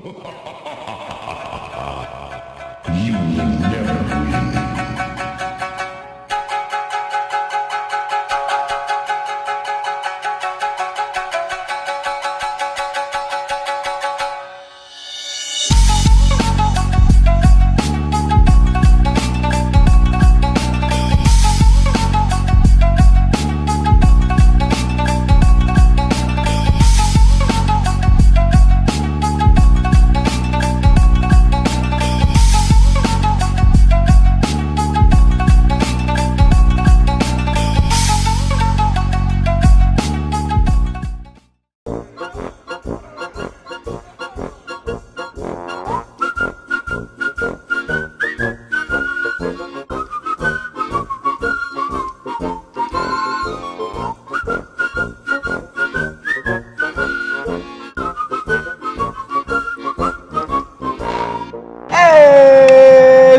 You will never win.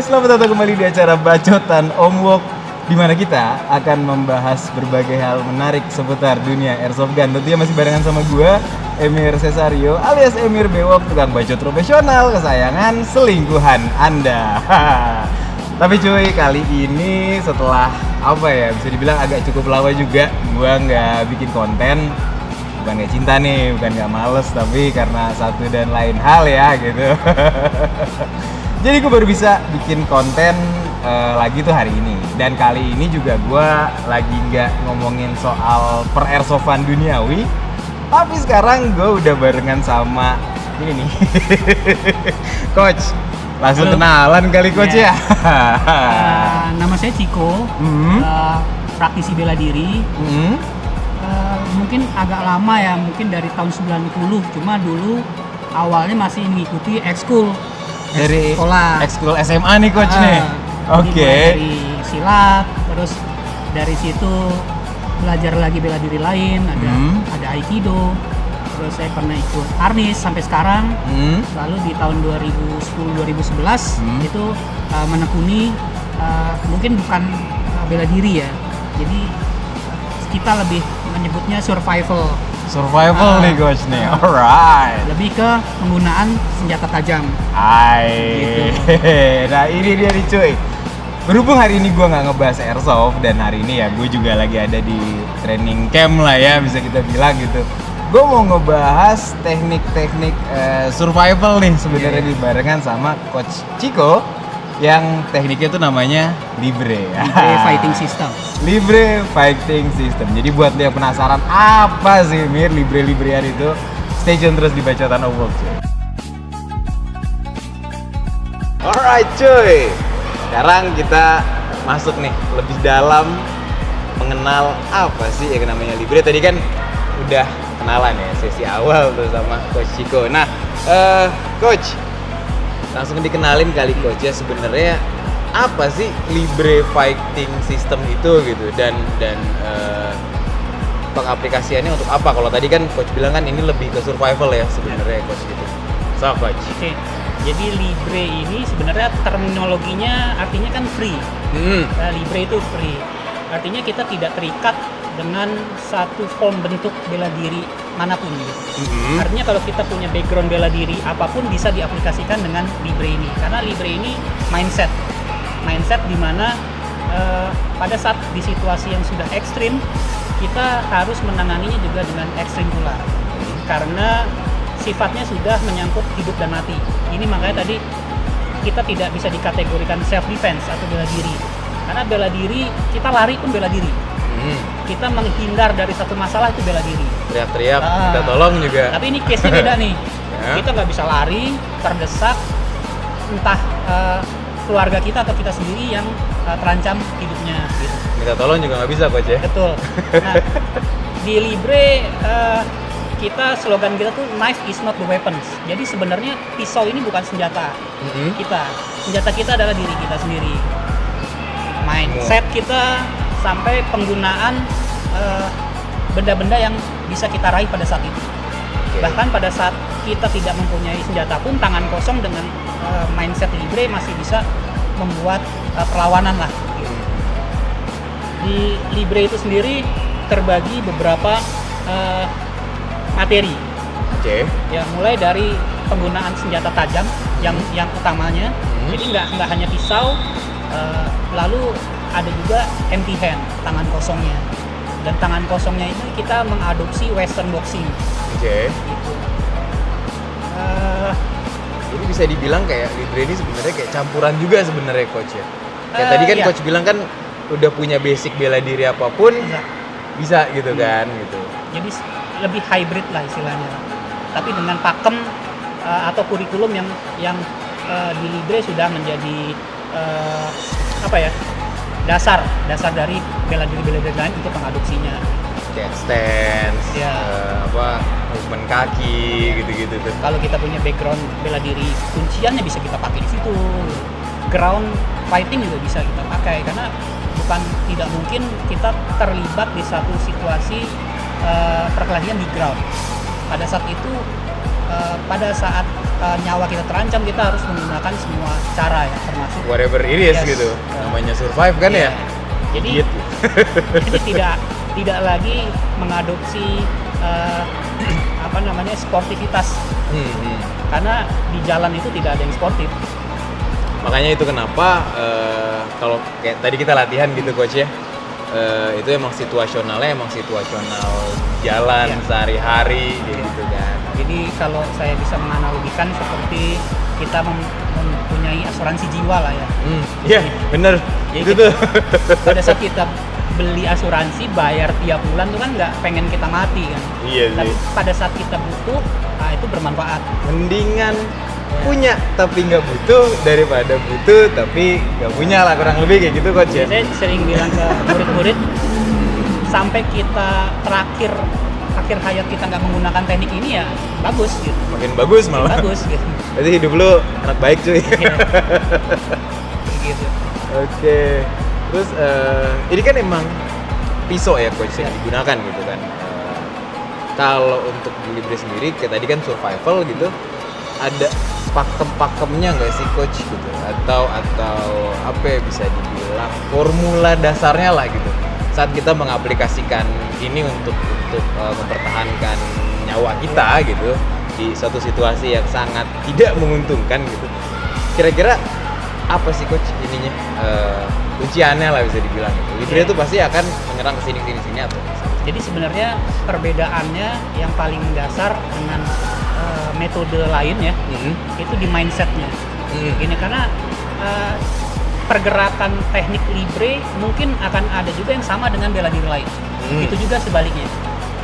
Selamat datang kembali di acara Bacotan Omwok, di mana kita akan membahas berbagai hal menarik seputar dunia airsoft gun. Tentunya masih barengan sama gue, Emir Cesario alias Emir Bewok, tukang bacot profesional kesayangan selingkuhan Anda. Tapi cuy, kali ini setelah apa ya, bisa dibilang agak cukup lama juga gue nggak bikin konten. Bukan nggak cinta nih, bukan nggak males, tapi karena satu dan lain hal ya gitu. Jadi gue baru bisa bikin konten lagi tuh hari ini. Dan kali ini juga gue lagi nggak ngomongin soal per-airsoftan duniawi, tapi sekarang gue udah barengan sama ini nih. Coach, langsung halo. Kenalan kali Coach ya. Nama saya Ciko, praktisi bela diri. Mungkin agak lama ya, mungkin dari tahun 90. Cuma dulu awalnya masih mengikuti ekskul Dari sekolah. ekskul SMA nih Coach nih. Jadi Oke. mulai dari silat, terus dari situ belajar lagi bela diri lain, ada aikido. Terus saya pernah ikut arnis sampai sekarang. Lalu di tahun 2010-2011 itu menekuni mungkin bukan bela diri ya. Jadi kita lebih menyebutnya survival. Survival nih Coach nih. Alright. Lebih ke penggunaan senjata tajam. Hai. Gitu. Nah ini dia nih cuy. Berhubung hari ini gue nggak ngebahas airsoft dan hari ini ya gue juga lagi ada di training camp lah ya, bisa kita bilang gitu. Gue mau ngebahas teknik-teknik survival nih sebenarnya dibarengan sama Coach Ciko yang tekniknya tuh namanya Libre. Libre Fighting System. Libre Fighting System. Jadi buat lo yang penasaran apa sih Mir Libre-Librean itu, stay tune terus di Bacotan Omwok cuy. Alright cuy, sekarang kita masuk nih lebih dalam mengenal apa sih yang namanya Libre. Tadi kan udah kenalan ya sesi awal tuh sama Coach Ciko. Nah, Coach, langsung dikenalin kali Coach ya, sebenarnya apa sih Libre Fighting System itu gitu, dan pengaplikasiannya untuk apa? Kalau tadi kan Coach bilang kan ini lebih ke survival ya sebenarnya Coach gitu. So Coach. Oke. Jadi Libre ini sebenarnya terminologinya artinya kan free. Libre itu free. Artinya kita tidak terikat dengan satu form bentuk bela diri manapun gitu. Artinya kalau kita punya background bela diri apapun bisa diaplikasikan dengan Libre ini. Karena Libre ini mindset di mana pada saat di situasi yang sudah ekstrim kita harus menanganinya juga dengan ekstrim pula. Karena sifatnya sudah menyangkut hidup dan mati. Ini makanya tadi kita tidak bisa dikategorikan self defense atau bela diri. Karena bela diri, kita lari pun bela diri. Kita menghindar dari satu masalah itu bela diri. Teriak-teriak, minta tolong juga. Tapi ini case-nya beda nih. Ya. Kita nggak bisa lari, terdesak, entah keluarga kita atau kita sendiri yang terancam hidupnya. Gitu. Minta tolong juga nggak bisa Coach ya. Betul. Nah, di Libre kita slogan kita tuh knife is not the weapons. Jadi sebenarnya pisau ini bukan senjata kita. Senjata kita adalah diri kita sendiri. Mindset kita sampai penggunaan benda-benda yang bisa kita raih pada saat itu. Bahkan pada saat kita tidak mempunyai senjata pun, tangan kosong dengan mindset Libre masih bisa membuat perlawanan lah. Di Libre itu sendiri terbagi beberapa materi. Oke. Ya, mulai dari penggunaan senjata tajam yang utamanya. Jadi nggak hanya pisau, lalu ada juga empty hand, tangan kosongnya. Dan tangan kosongnya ini kita mengadopsi Western boxing. Oke. Gitu. Jadi bisa dibilang kayak Libre ini sebenarnya kayak campuran juga sebenarnya coach ya. Kayak tadi kan Iya. coach bilang kan udah punya basic bela diri apapun Iya. bisa gitu kan gitu. Jadi lebih hybrid lah istilahnya. Tapi dengan pakem atau kurikulum yang di Libre sudah menjadi dasar dari bela diri lain untuk mengadopsinya. Kayak stance, Iya. movement kaki gitu-gitu tuh. Kalau kita punya background bela diri, kunciannya bisa kita pakai di situ. Ground fighting juga bisa kita pakai karena bukan tidak mungkin kita terlibat di satu situasi perkelahian di ground. Pada saat itu, nyawa kita terancam, kita harus menggunakan semua cara ya, termasuk Whatever it is Yes. gitu. Namanya survive kan Iya. ya. Jadi Gitu. jadi tidak lagi mengadopsi sportivitas karena di jalan itu tidak ada yang sportif. Makanya itu kenapa kalau kayak tadi kita latihan gitu coach ya, itu emang situasional jalan Iya. sehari-hari gitu kan. Jadi kalau saya bisa menganalogikan seperti kita mempunyai asuransi jiwa lah ya. Iya bener. Jadi Itu kita- tuh. Pada saat kita beli asuransi bayar tiap bulan tuh kan nggak pengen kita mati kan. Iya Tapi sih. pada saat kita butuh, itu bermanfaat. Mendingan punya tapi nggak butuh daripada butuh tapi nggak punya lah, kurang lebih kayak gitu coach ya. Saya sering bilang ke murid-murid, sampai kita akhir hayat kita nggak menggunakan teknik ini ya bagus gitu. Makin bagus malah. Bagus gitu. Berarti hidup lu anak baik cuy. Iya. Gitu. Oke. Terus ini kan emang pisau ya coach yang Ya. digunakan gitu kan. Kalau untuk di Libre sendiri kayak tadi kan survival gitu, ada pakem-pakemnya nggak sih coach gitu? Atau apa ya bisa dibilang formula dasarnya lah gitu. Saat kita mengaplikasikan ini untuk mempertahankan nyawa kita gitu di suatu situasi yang sangat tidak menguntungkan gitu. Kira-kira apa sih coach ininya kunciannya lah bisa dibilang gitu. Libre Iya. tuh pasti akan menyerang ke sini atau Jadi sebenarnya perbedaannya yang paling dasar dengan metode lain ya, itu di mindsetnya. Gini, karena pergerakan teknik Libre mungkin akan ada juga yang sama dengan bela diri lain. Itu juga sebaliknya.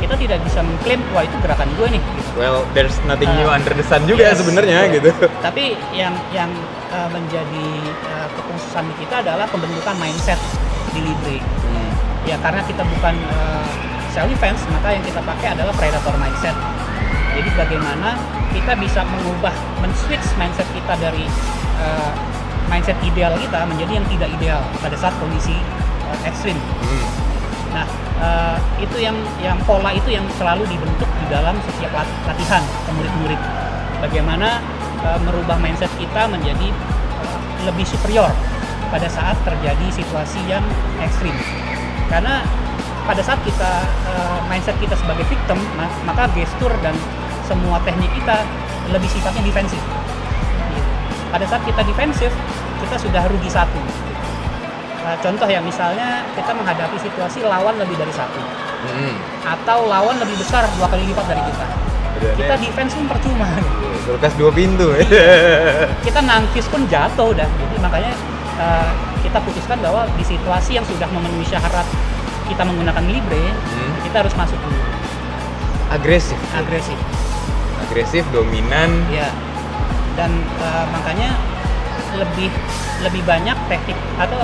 Kita tidak bisa mengklaim wah itu gerakan gue nih. Gitu. Well, there's nothing new under the sun juga Yes, sebenarnya betul. gitu. Tapi yang menjadi kekhususan di kita adalah pembentukan mindset di Libre. Ya karena kita bukan self defense, maka yang kita pakai adalah predator mindset. Jadi bagaimana kita bisa men-switch mindset kita dari mindset ideal kita menjadi yang tidak ideal pada saat kondisi ekstrim. Nah, itu yang pola itu yang selalu dibentuk di dalam setiap latihan ke murid-murid. Bagaimana merubah mindset kita menjadi lebih superior pada saat terjadi situasi yang ekstrim. Karena pada saat kita mindset kita sebagai victim, maka gestur dan semua teknik kita lebih sifatnya defensif. Gitu. Pada saat kita defensif, kita sudah rugi satu. Contoh ya, misalnya kita menghadapi situasi lawan lebih dari satu, atau lawan lebih besar 2 kali lipat dari kita. Kita defense pun percuma. Kulkas 2 pintu. Kita nangkis pun jatuh udah. Jadi makanya kita putuskan bahwa di situasi yang sudah memenuhi syarat kita menggunakan Libre, kita harus masuk dulu. Agresif, dominan. Ya. Dan makanya lebih banyak teknik atau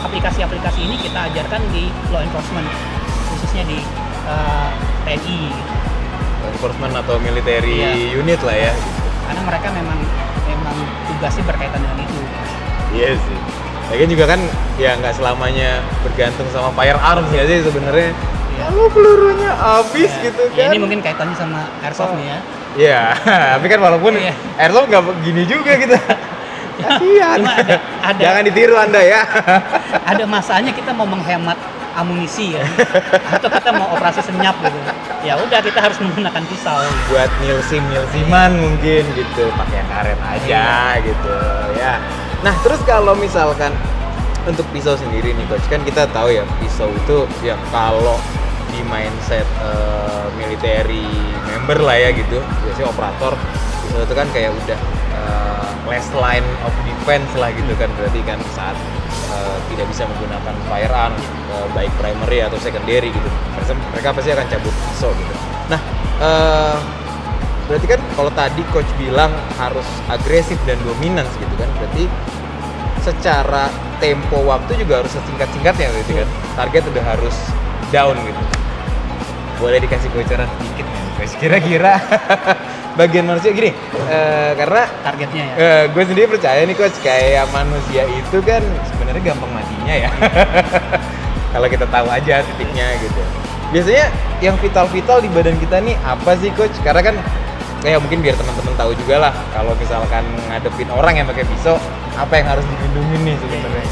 aplikasi-aplikasi ini kita ajarkan di law enforcement, khususnya di TNI. Enforcement atau military Iya. unit lah ya. Karena mereka memang tugasnya berkaitan dengan itu. Iya sih. Lagian juga kan ya nggak selamanya bergantung sama firearms ya sih sebenarnya. Kalau pelurunya habis gitu kan. Ya, ini mungkin kaitannya sama airsoft nih ya. Iya, tapi kan walaupun Iya. airsoft nggak begini juga kita. Kasihan. Cuma ada Jangan ditiru Anda ya. ada masanya kita mau menghemat amunisi ya, atau kita mau operasi senyap gitu, ya udah kita harus menggunakan pisau. Buat milsim-milsiman mungkin gitu, pakai yang karet aja gitu ya. Nah terus kalau misalkan untuk pisau sendiri nih coach, kan kita tahu ya pisau itu ya kalau di mindset military member lah ya gitu, biasanya operator pisau itu kan kayak udah last line of defense lah gitu kan, berarti kan saat tidak bisa menggunakan firearm baik primary atau secondary gitu, mereka pasti akan cabut pisau gitu. Nah berarti kan kalau tadi coach bilang harus agresif dan dominan gitu kan, berarti secara tempo waktu juga harus sesingkat-singkatnya berarti kan, target udah harus down gitu. Boleh dikasih bocoran sedikit nggak guys, kira-kira bagian manusia gini, karena Targetnya ya. gue sendiri percaya nih coach, kayak manusia itu kan sebenarnya gampang matinya ya. Kalau kita tahu aja titiknya gitu. Biasanya yang vital-vital di badan kita nih apa sih coach? Karena kan kayak mungkin biar teman-teman tahu juga lah, kalau misalkan ngadepin orang yang pakai pisau, apa yang harus dilindungi nih sebenarnya.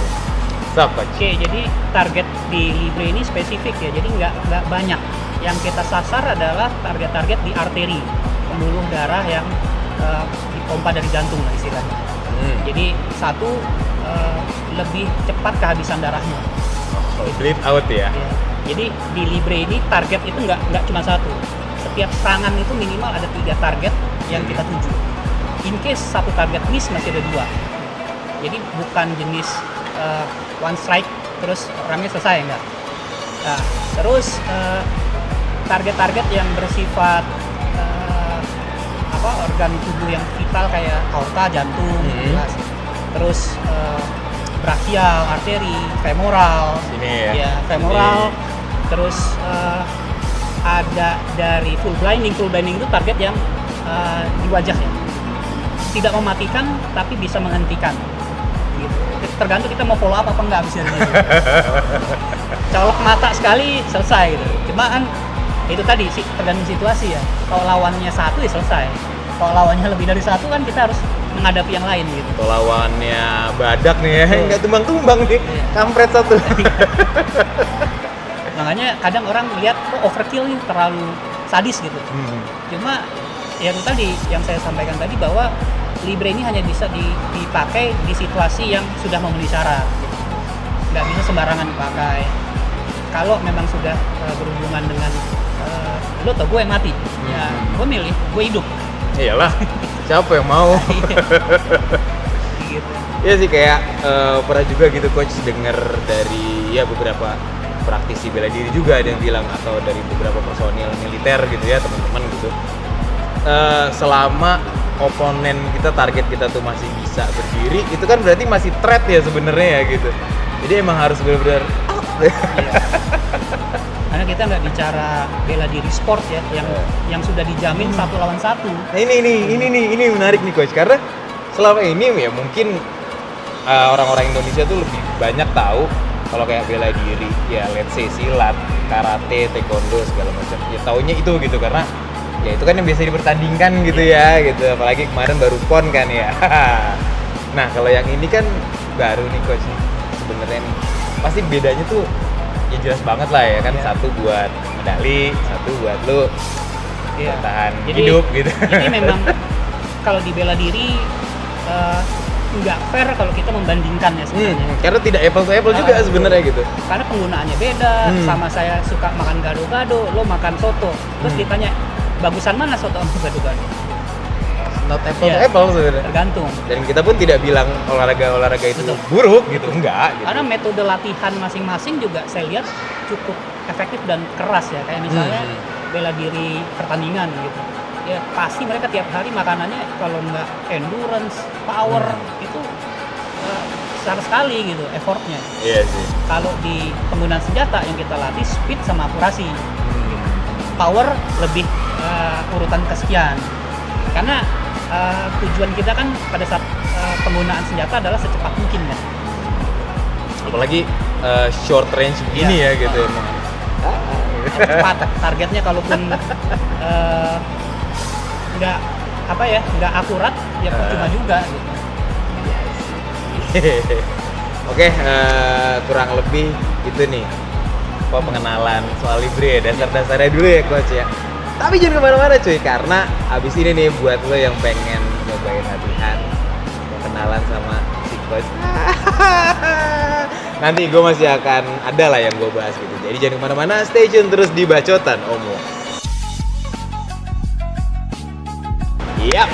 So, coach. Oke, jadi target di Libre ini spesifik ya, jadi nggak banyak. Yang kita sasar adalah target-target di arteri, pembuluh darah yang dipompa dari jantung lah istilahnya. Jadi satu lebih cepat kehabisan darahnya. Bleed out ya. Ya. Jadi di Libre ini target itu nggak cuma satu. Setiap serangan itu minimal ada 3 target yang kita tuju. In case satu target miss masih ada 2. Jadi bukan jenis one strike terus orangnya selesai, enggak. Nah, terus target-target yang bersifat organ tubuh yang vital kayak aorta, jantung, jelas. Terus brachial, arteri, femoral. Ini ya. Femoral. Terus ada dari full blinding itu target yang di wajah ya. Tidak mematikan tapi bisa menghentikan. Gitu. Tergantung kita mau follow up apa enggak abis dari itu. Colok mata sekali selesai gitu. Cuma kan itu tadi sih tergantung situasi ya. Kalau lawannya satu ya selesai. Kalau lawannya lebih dari satu kan kita harus menghadapi yang lain gitu. Kalau lawannya badak nih ya, nggak tumbang-tumbang nih, kampret satu. Makanya kadang orang lihat kok overkill nih, terlalu sadis gitu. Cuma ya itu tadi yang saya sampaikan tadi, bahwa Libre ini hanya bisa dipakai di situasi yang sudah memenuhi syarat. Nggak bisa sembarangan dipakai. Kalau memang sudah berhubungan dengan lo atau gue yang mati, ya gue milih, gue hidup. Iyalah, siapa yang mau? Gitu. Iya sih, kayak pernah juga gitu coach denger dari ya beberapa praktisi bela diri juga ada yang bilang, atau dari beberapa personil militer gitu ya, teman-teman gitu. Selama oponen kita, target kita tuh masih bisa berdiri, itu kan berarti masih threat ya sebenarnya ya gitu. Jadi emang harus benar-benar Karena kita nggak bicara bela diri sport ya, yang sudah dijamin 1 lawan 1. Nah ini menarik nih coach, karena selama ini ya mungkin orang-orang Indonesia tuh lebih banyak tahu kalau kayak bela diri ya, let's say silat, karate, taekwondo segala macam. Ya taunya itu gitu, karena ya itu kan yang biasa dipertandingkan gitu ya gitu. Apalagi kemarin baru PON kan ya. Nah kalau yang ini kan baru nih coach nih sebenarnya nih. Pasti bedanya tuh ya jelas banget lah ya kan, satu buat medali, satu buat lu bertahan hidup gitu. Jadi memang kalau di bela diri nggak fair kalau kita membandingkan ya sebenarnya. Karena tidak apple to apple juga sebenarnya gitu. Karena penggunaannya beda. Sama saya suka makan gado-gado, lo makan soto. Terus ditanya bagusan mana soto sama gado-gado? Not apple to apple sebenarnya. Tergantung. Dan kita pun tidak bilang olahraga itu buruk gitu, enggak gitu. Karena metode latihan masing-masing juga saya lihat cukup efektif dan keras ya. Kayak misalnya bela diri pertandingan gitu. Ya pasti mereka tiap hari makanannya kalau nggak endurance, power itu besar sekali gitu effortnya. Iya sih. Kalau di penggunaan senjata yang kita latih speed sama akurasi. Power lebih urutan kesekian. Karena tujuan kita kan pada saat penggunaan senjata adalah secepat mungkin kan. Apalagi short range begini ya gitu emang. Cepat targetnya, kalaupun nggak akurat ya percuma juga gitu. Oke, kurang lebih itu nih pengenalan soal Libre, dasar-dasarnya dulu ya coach ya. Tapi jangan kemana-mana cuy, karena abis ini nih buat lo yang pengen nyobain latihan, mau kenalan sama si coach, nanti gue masih akan ada lah yang gue bahas gitu. Jadi jangan kemana-mana, stay tune terus di Bacotan Omwok. Yap,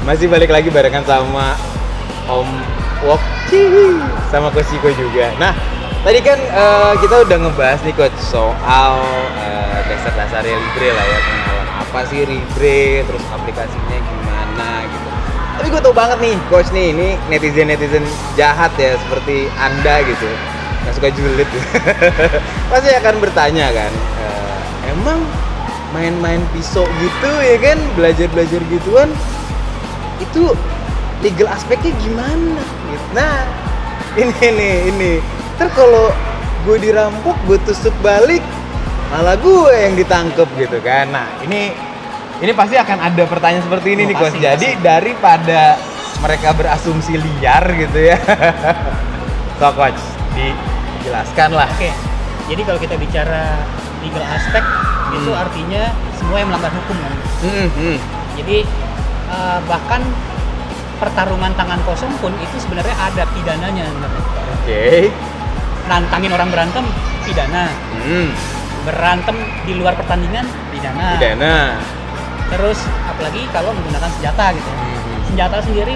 masih balik lagi barengan sama Om Wok, sama Coach Ciko juga. Nah, tadi kan kita udah ngebahas nih coach soal dasar-dasarnya Libre lah ya, pengenalan apa sih Libre, terus aplikasinya gimana gitu. Tapi gue tau banget nih coach nih, ini netizen jahat ya seperti Anda gitu, yang suka julid pasti akan bertanya kan, emang main-main pisau gitu ya kan, belajar gituan itu legal aspeknya gimana gitu. Nah ini ntar kalau gue dirampok, gue tusuk balik, malah gue yang ditangkep gitu kan. Nah ini pasti akan ada pertanyaan seperti ini nih coach. Jadi daripada mereka berasumsi liar gitu ya, so coach dijelaskan lah. Oke, jadi kalau kita bicara legal aspek itu artinya semua yang melanggar hukum kan. Jadi bahkan pertarungan tangan kosong pun itu sebenarnya ada pidananya. Oke. Nantangin orang berantem pidana. Berantem di luar pertandingan pidana. Terus apalagi kalau menggunakan senjata gitu. Senjata sendiri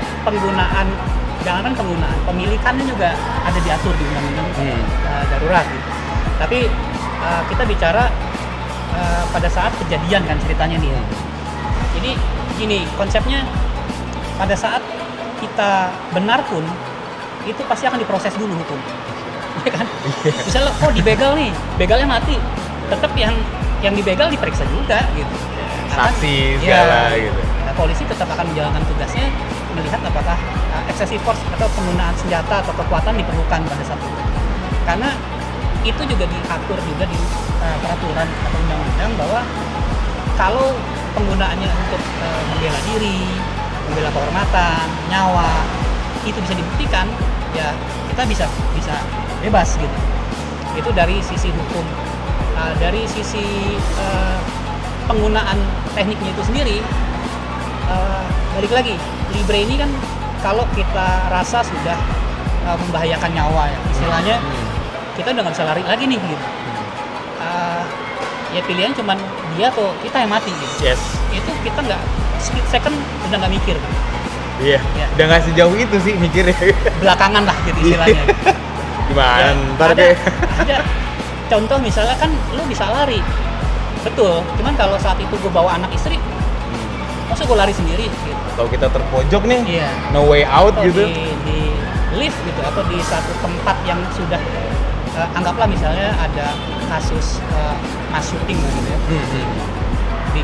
jangankan penggunaan, pemilikannya juga ada diatur di undang-undang darurat gitu. Tapi kita bicara pada saat kejadian kan ceritanya nih. Jadi gini konsepnya, pada saat kita benar pun itu pasti akan diproses dulu hukum, ya kan? Misalnya dibegal nih, begalnya mati, tetap yang dibegal diperiksa juga gitu. Saksi segala gitu. Nah, polisi tetap akan menjalankan tugasnya melihat apakah excessive force atau penggunaan senjata atau kekuatan diperlukan pada saat itu. Karena itu juga diatur juga di peraturan atau undang-undang bahwa kalau penggunaannya untuk membela diri, membela kehormatan, nyawa, itu bisa dibuktikan, ya kita bisa bebas gitu. Itu dari sisi hukum. Dari sisi penggunaan tekniknya itu sendiri, balik lagi, Libre ini kan kalau kita rasa sudah membahayakan nyawa ya, istilahnya kita udah nggak bisa lari lagi nih gitu. Ya pilihan cuman dia atau kita yang mati gitu. Yes. Itu kita nggak split second udah nggak mikir. Iya. Yeah. Udah nggak sejauh itu sih mikirnya. Belakangan lah gitu istilahnya. Gimana? Ya, Ntar ada contoh misalnya kan lu bisa lari, betul. Cuman kalau saat itu gue bawa anak istri, masa gue lari sendiri? Gitu. Atau kita terpojok nih, yeah. No way out atau gitu. Di lift gitu, atau di satu tempat yang sudah anggaplah misalnya ada kasus mass shooting gitu ya.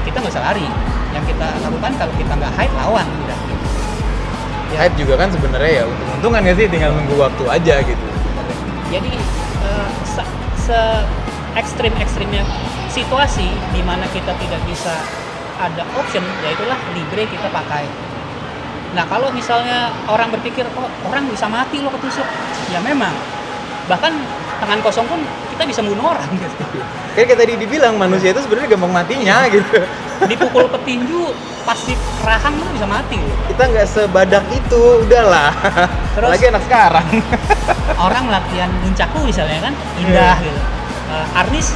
Kita nggak usah lari. Yang kita lakukan kalau kita nggak hide, lawan udah. Ya. Hide juga kan sebenarnya ya untung-untungan nggak sih, tinggal nunggu waktu aja gitu. Jadi ekstrimnya situasi di mana kita tidak bisa ada option, yaitulah Libre kita pakai. Nah kalau misalnya orang berpikir, oh orang bisa mati lo ketusuk, ya memang. Bahkan tangan kosong pun kita bisa bunuh orang gitu. Kayak tadi dibilang manusia itu sebenarnya gampang matinya gitu. Dipukul petinju pasti rahang lo bisa mati lo. Kita nggak sebadak itu, udahlah. Terus lagi anak sekarang. Orang latihan nunchaku misalnya kan indah gitu. Arnis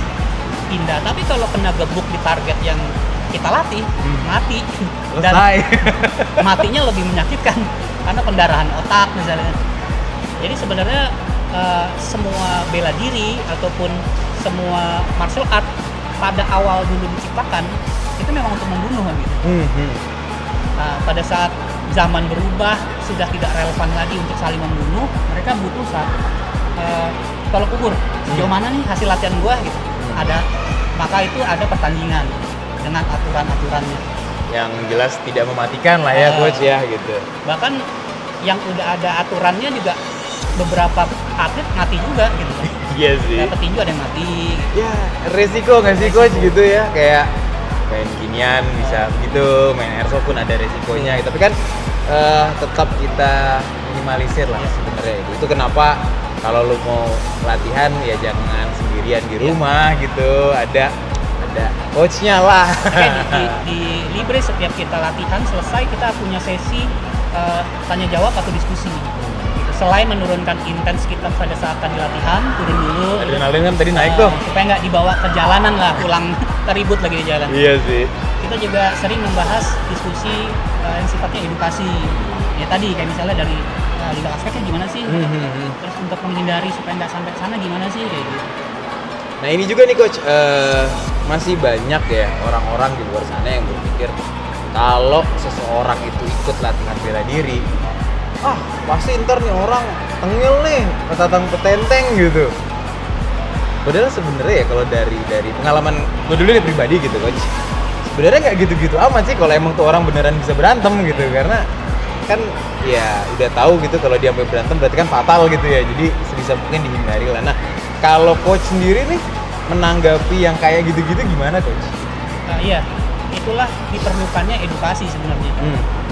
indah, tapi kalau kena gebuk di target yang kita latih, mati. Dan matinya lebih menyakitkan karena pendarahan otak misalnya. Jadi sebenarnya semua bela diri ataupun semua martial art pada awal dulu diciptakan itu memang untuk membunuh kan gitu. Pada saat zaman berubah sudah tidak relevan lagi untuk saling membunuh, mereka butuh tolok ukur sejauh mana nih hasil latihan gua gitu. Ada, maka itu ada pertandingan dengan aturan-aturannya yang jelas tidak mematikan lah ya coach ya gitu. Bahkan yang udah ada aturannya juga beberapa atlet mati juga gitu. Iya sih. Kayak petinju ada yang mati gitu. Ya resiko nggak sih coach gitu ya, kayak main ginian bisa gitu, main airsoft pun ada resikonya gitu. Tapi kan tetap kita minimalisir lah sebenarnya itu. Itu kenapa kalau lu mau latihan ya jangan sendirian di rumah gitu, ada coachnya lah. Oke, di Libre setiap kita latihan selesai kita punya sesi tanya jawab atau diskusi. Gitu. Selain menurunkan intens kita pada saat tadi latihan, turun dulu. Adrenalin kan tadi naik tuh. Supaya nggak dibawa ke jalanan lah, pulang teribut lagi di jalan. Iya sih. Kita juga sering membahas diskusi yang sifatnya edukasi. Ya tadi kayak misalnya dari liga aspeknya gimana sih? Terus untuk menghindari supaya nggak sampai sana gimana sih kayak gitu. Nah ini juga nih coach, masih banyak ya orang-orang di luar sana yang berpikir kalau seseorang itu ikut latihan bela diri, pasti ntar nih orang tengil nih, petatang petenteng gitu. Padahal sebenarnya ya kalau dari pengalaman gue dulu nih pribadi gitu coach, sebenarnya nggak gitu-gitu amat sih kalau emang tuh orang beneran bisa berantem gitu, karena kan ya udah tahu gitu kalau dia sampai berantem berarti kan fatal gitu ya, jadi sebisa mungkin dihindari lah. Nah kalau coach sendiri nih menanggapi yang kayak gitu-gitu gimana coach? Iya, itulah diperlukannya edukasi sebenarnya.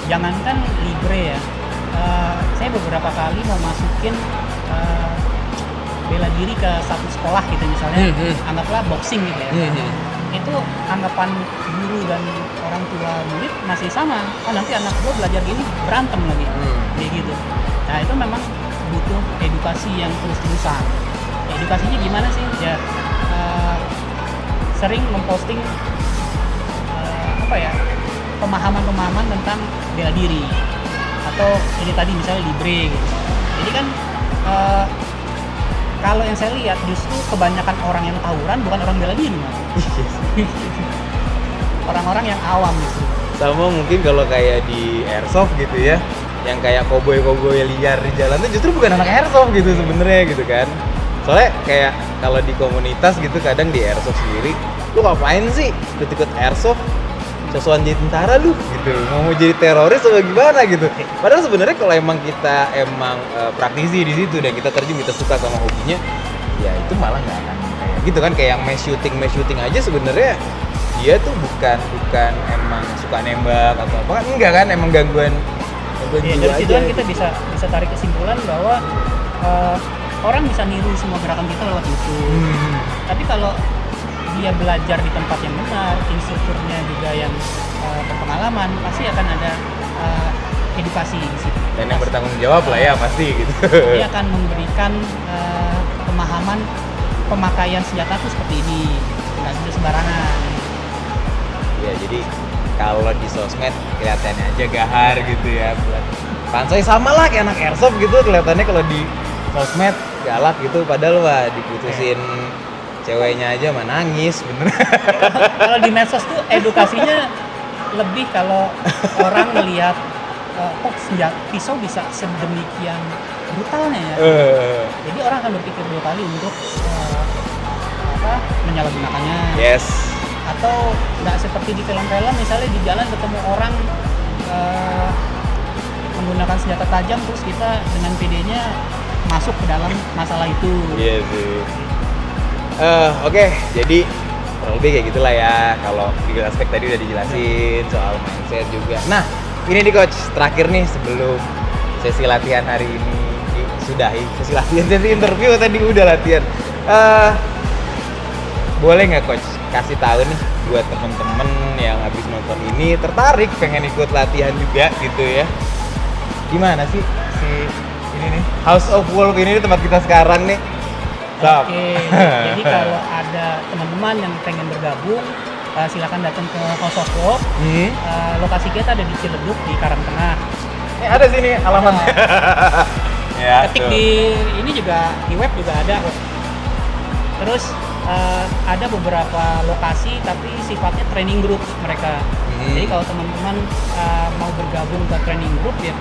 Jangankan Libre ya, saya beberapa kali mau masukin bela diri ke satu sekolah gitu misalnya, anggaplah boxing gitu ya. Itu anggapan guru dan orang tua murid masih sama. Nanti anak gue belajar gini berantem lagi, kayak gitu. Nah itu memang butuh edukasi yang terus-terusan. Edukasinya gimana sih? Ya sering memposting pemahaman tentang bela diri atau ini tadi misalnya Libre gitu. Jadi kan kalau yang saya lihat justru kebanyakan orang yang tawuran bukan orang bela diri mas. Orang-orang yang awam gitu. Sama mungkin kalau kayak di airsoft gitu ya, yang kayak koboi liar di jalan tuh justru bukan anak airsoft gitu sebenarnya gitu kan. Soalnya kayak kalau di komunitas gitu kadang di airsoft sendiri, lu ngapain sih ikut airsoft? Sosokan jadi tentara lu gitu, mau jadi teroris atau gimana gitu. Padahal sebenarnya kalau emang kita praktisi di situ dan kita terjun, kita suka sama hobinya, ya itu malah nggak akan kayak gitu kan. Kayak yang mass shooting aja sebenarnya dia tuh bukan emang suka nembak atau apa kan, enggak kan, emang gangguan ya, jiwa dari situ aja kan kita bisa tarik kesimpulan bahwa orang bisa niru semua gerakan kita lewat YouTube. Tapi kalau dia belajar di tempat yang benar, instrukturnya juga yang berpengalaman, pasti akan ada edukasi di situ. Dan yang bertanggung jawab lah ya pasti gitu. Dia akan memberikan pemahaman pemakaian senjata tuh seperti ini, nggak bisa sembarangan. Ya jadi kalau di sosmed kelihatannya aja gahar gitu ya, buat Pansai sama lah kayak anak airsoft gitu, kelihatannya kalau di sosmed galak gitu, padahal diputusin ceweknya aja mah nangis bener. Kalau di medsos tuh edukasinya lebih kalau orang melihat pisau bisa sedemikian brutalnya ya. Jadi orang akan berpikir dua kali untuk menyalahgunakannya. Yes. Atau nggak seperti di film-film misalnya di jalan ketemu orang menggunakan senjata tajam terus kita dengan PD-nya masuk ke dalam masalah itu. Iya sih. Oke, jadi kurang lebih kayak gitulah ya. Kalau di aspek tadi udah dijelasin soal mindset juga. Nah, ini nih coach, terakhir nih sebelum sesi latihan hari ini disudahi. Sesi interview tadi udah latihan. Boleh nggak coach kasih tahu nih buat temen-temen yang habis nonton ini tertarik pengen ikut latihan juga gitu ya? Gimana sih si ini nih House of Wolf ini tempat kita sekarang nih? Oke, jadi kalau ada teman-teman yang pengen bergabung, silakan datang ke House of Wolf. Lokasi kita ada di Ciledug di Karangtengah. Ada sini alamatnya. Ya, ketik tuh. Di ini juga di web juga ada. Terus ada beberapa lokasi tapi sifatnya training group mereka. Jadi kalau teman-teman mau bergabung ke training group ya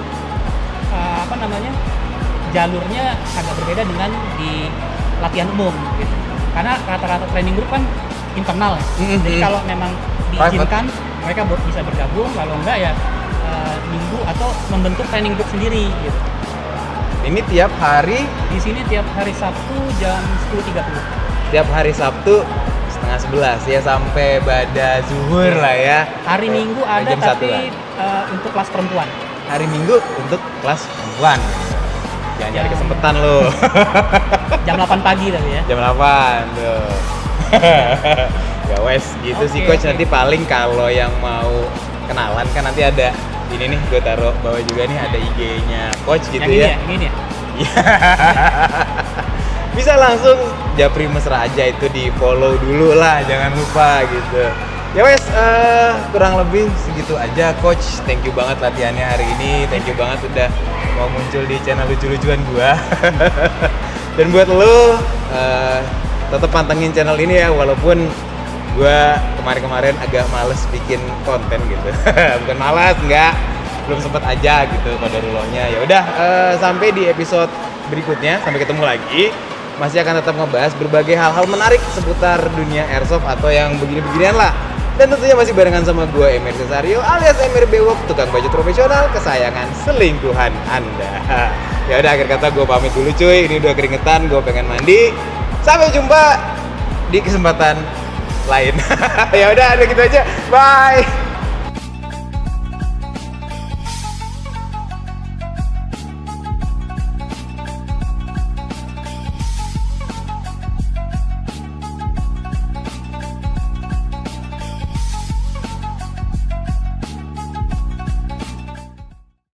jalurnya agak berbeda dengan di latihan umum gitu. Karena rata-rata training group kan internal ya. Jadi kalau memang diizinkan mereka bisa bergabung, kalau enggak ya minggu atau membentuk training group sendiri gitu. Ini tiap hari di sini tiap hari Sabtu jam 10.30. Tiap hari Sabtu setengah 11 ya sampai bada zuhur lah ya. Hari Minggu ada tapi untuk kelas perempuan. Hari Minggu untuk kelas perempuan. Jangan nyari kesempatan lo. Jam 8 pagi tapi ya. Jam 8 tuh. Ya wes gitu sih Oke, coach. oke. Nanti paling kalau yang mau kenalan kan nanti ada ini nih, gue taruh bawah juga nih, ada IG-nya coach gitu Yang ini ya. ya, ini ya. Bisa langsung Japri Mesra aja itu di follow dulu lah, jangan lupa gitu. Ya wes, kurang lebih segitu aja coach. Thank you banget latihannya hari ini, thank you banget udah mau muncul di channel lucu-lucuan gua. Dan buat lo, tetap pantengin channel ini ya, walaupun gua kemarin-kemarin agak males bikin konten gitu. Bukan malas, enggak, belum sempet aja gitu qadarullohnya. Ya udah, sampai di episode berikutnya, sampai ketemu lagi. Masih akan tetap ngebahas berbagai hal-hal menarik seputar dunia airsoft atau yang begini-beginian lah. Dan tentunya masih barengan sama gue Emir Cesario alias Emir Bewok, tukang budget profesional kesayangan selingkuhan Anda. Ya udah, akhir kata gue pamit dulu cuy. Ini udah keringetan, gue pengen mandi. Sampai jumpa di kesempatan lain. Ya udah, ada gitu aja. Bye.